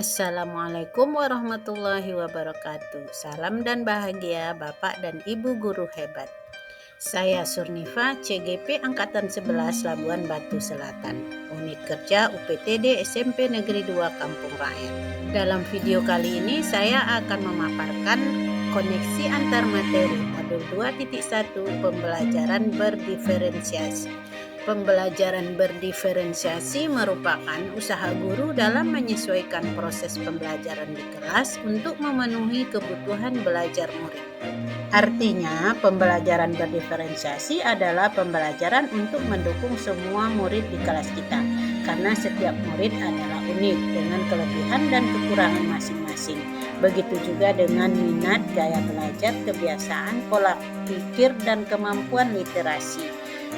Assalamualaikum warahmatullahi wabarakatuh. Salam dan bahagia Bapak dan Ibu guru hebat. Saya Surnifa, CGP Angkatan 11 Labuan Batu Selatan, Unit Kerja UPTD SMP Negeri 2 Kampung Rakyat. Dalam video kali ini saya akan memaparkan koneksi antar materi modul 2.1 pembelajaran berdiferensiasi. Pembelajaran berdiferensiasi merupakan usaha guru dalam menyesuaikan proses pembelajaran di kelas untuk memenuhi kebutuhan belajar murid. Artinya, pembelajaran berdiferensiasi adalah pembelajaran untuk mendukung semua murid di kelas kita, karena setiap murid adalah unik dengan kelebihan dan kekurangan masing-masing. Begitu juga dengan minat, gaya belajar, kebiasaan, pola pikir, dan kemampuan literasi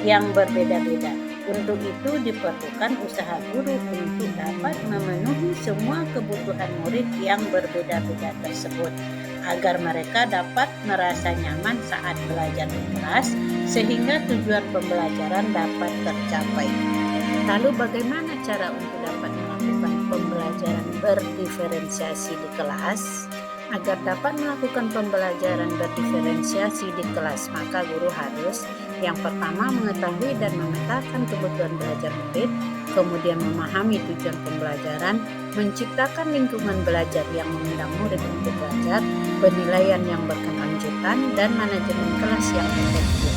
yang berbeda-beda. Untuk itu diperlukan usaha guru untuk dapat memenuhi semua kebutuhan murid yang berbeda-beda tersebut, agar mereka dapat merasa nyaman saat belajar di kelas, sehingga tujuan pembelajaran dapat tercapai. Lalu bagaimana cara untuk dapat melakukan pembelajaran berdiferensiasi di kelas? Agar dapat melakukan pembelajaran berdiferensiasi di kelas, maka guru harus yang pertama mengetahui dan memetakan kebutuhan belajar murid, kemudian memahami tujuan pembelajaran, menciptakan lingkungan belajar yang mengundang murid untuk belajar, penilaian yang berkelanjutan, dan manajemen kelas yang efektif.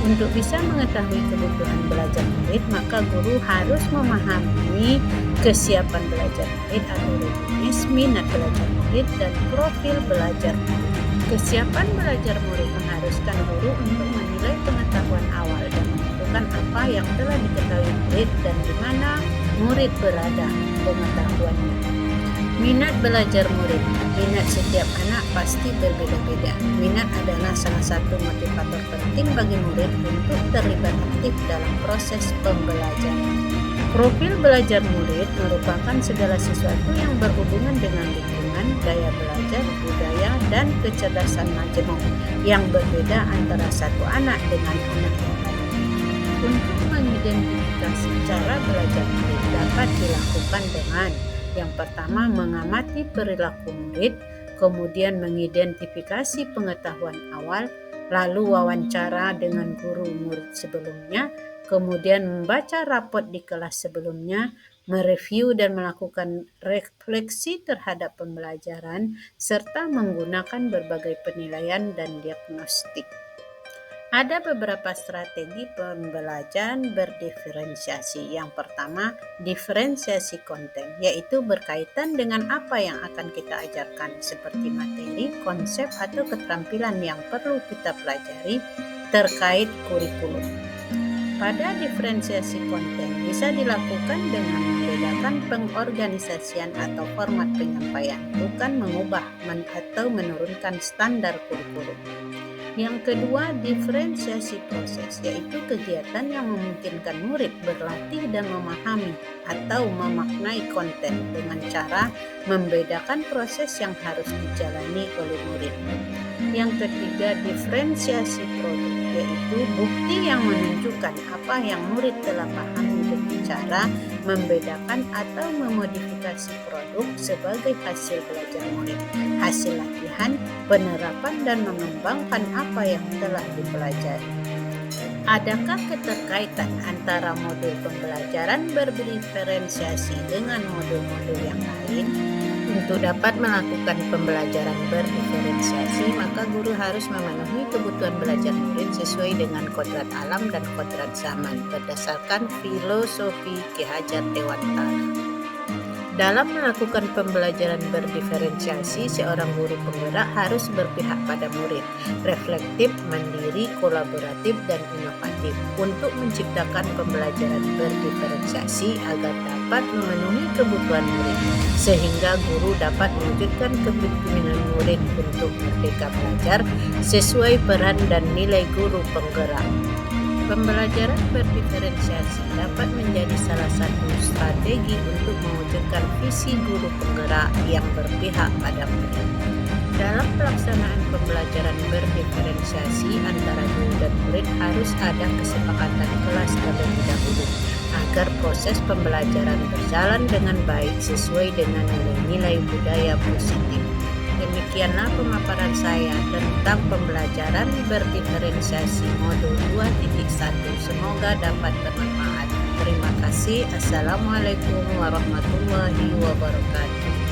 Untuk bisa mengetahui kebutuhan belajar murid, maka guru harus memahami kesiapan belajar murid atau readiness, minat belajar murid, dan profil belajar murid. Kesiapan belajar murid mengharuskan guru untuk menilai pengetahuan awal dan menentukan apa yang telah diketahui murid dan di mana murid berada pengetahuannya. Minat belajar murid. Minat setiap anak pasti berbeda-beda. Minat adalah salah satu motivator penting bagi murid untuk terlibat aktif dalam proses pembelajaran. Profil belajar murid merupakan segala sesuatu yang berhubungan dengan lingkungan, gaya belajar, budaya, dan kecerdasan majemuk yang berbeda antara satu anak dengan anak yang lain. Untuk mengidentifikasi cara belajar murid dapat dilakukan dengan yang pertama, mengamati perilaku murid, kemudian mengidentifikasi pengetahuan awal, lalu wawancara dengan guru murid sebelumnya, kemudian membaca rapot di kelas sebelumnya, mereview dan melakukan refleksi terhadap pembelajaran, serta menggunakan berbagai penilaian dan diagnostik. Ada beberapa strategi pembelajaran berdiferensiasi. Yang pertama, diferensiasi konten, yaitu berkaitan dengan apa yang akan kita ajarkan, seperti materi, konsep, atau keterampilan yang perlu kita pelajari terkait kurikulum. Pada diferensiasi konten bisa dilakukan dengan membedakan pengorganisasian atau format penyampaian, bukan mengubah atau menurunkan standar kurikulum. Yang kedua, diferensiasi proses, yaitu kegiatan yang memungkinkan murid berlatih dan memahami atau memaknai konten dengan cara membedakan proses yang harus dijalani oleh murid. Yang ketiga, diferensiasi produk, yaitu bukti yang menunjukkan apa yang murid telah pahami dengan cara membedakan atau memodifikasi produk sebagai hasil belajar murid, hasil latihan, penerapan, dan mengembangkan apa yang telah dipelajari. Adakah keterkaitan antara modul pembelajaran berdiferensiasi dengan modul-modul yang lain? Untuk dapat melakukan pembelajaran berdiferensiasi, maka guru harus memenuhi kebutuhan belajar murid sesuai dengan kodrat alam dan kodrat zaman berdasarkan filosofi Ki Hajar Dewantara. Dalam melakukan pembelajaran berdiferensiasi, seorang guru penggerak harus berpihak pada murid, reflektif, mandiri, kolaboratif, dan inovatif untuk menciptakan pembelajaran berdiferensiasi agar dapat memenuhi kebutuhan murid, sehingga guru dapat mewujudkan kepemimpinan murid untuk merdeka belajar sesuai peran dan nilai guru penggerak. Pembelajaran berdiferensiasi dapat menjadi salah satu strategi untuk mewujudkan visi guru penggerak yang berpihak pada murid. Dalam pelaksanaan pembelajaran berdiferensiasi antara guru dan murid harus ada kesepakatan kelas terlebih dahulu agar proses pembelajaran berjalan dengan baik sesuai dengan nilai-nilai budaya positif. Demikianlah pemaparan saya tentang pembelajaran berdiferensiasi modul 2.1. Semoga dapat bermanfaat. Terima kasih. Assalamualaikum warahmatullahi wabarakatuh.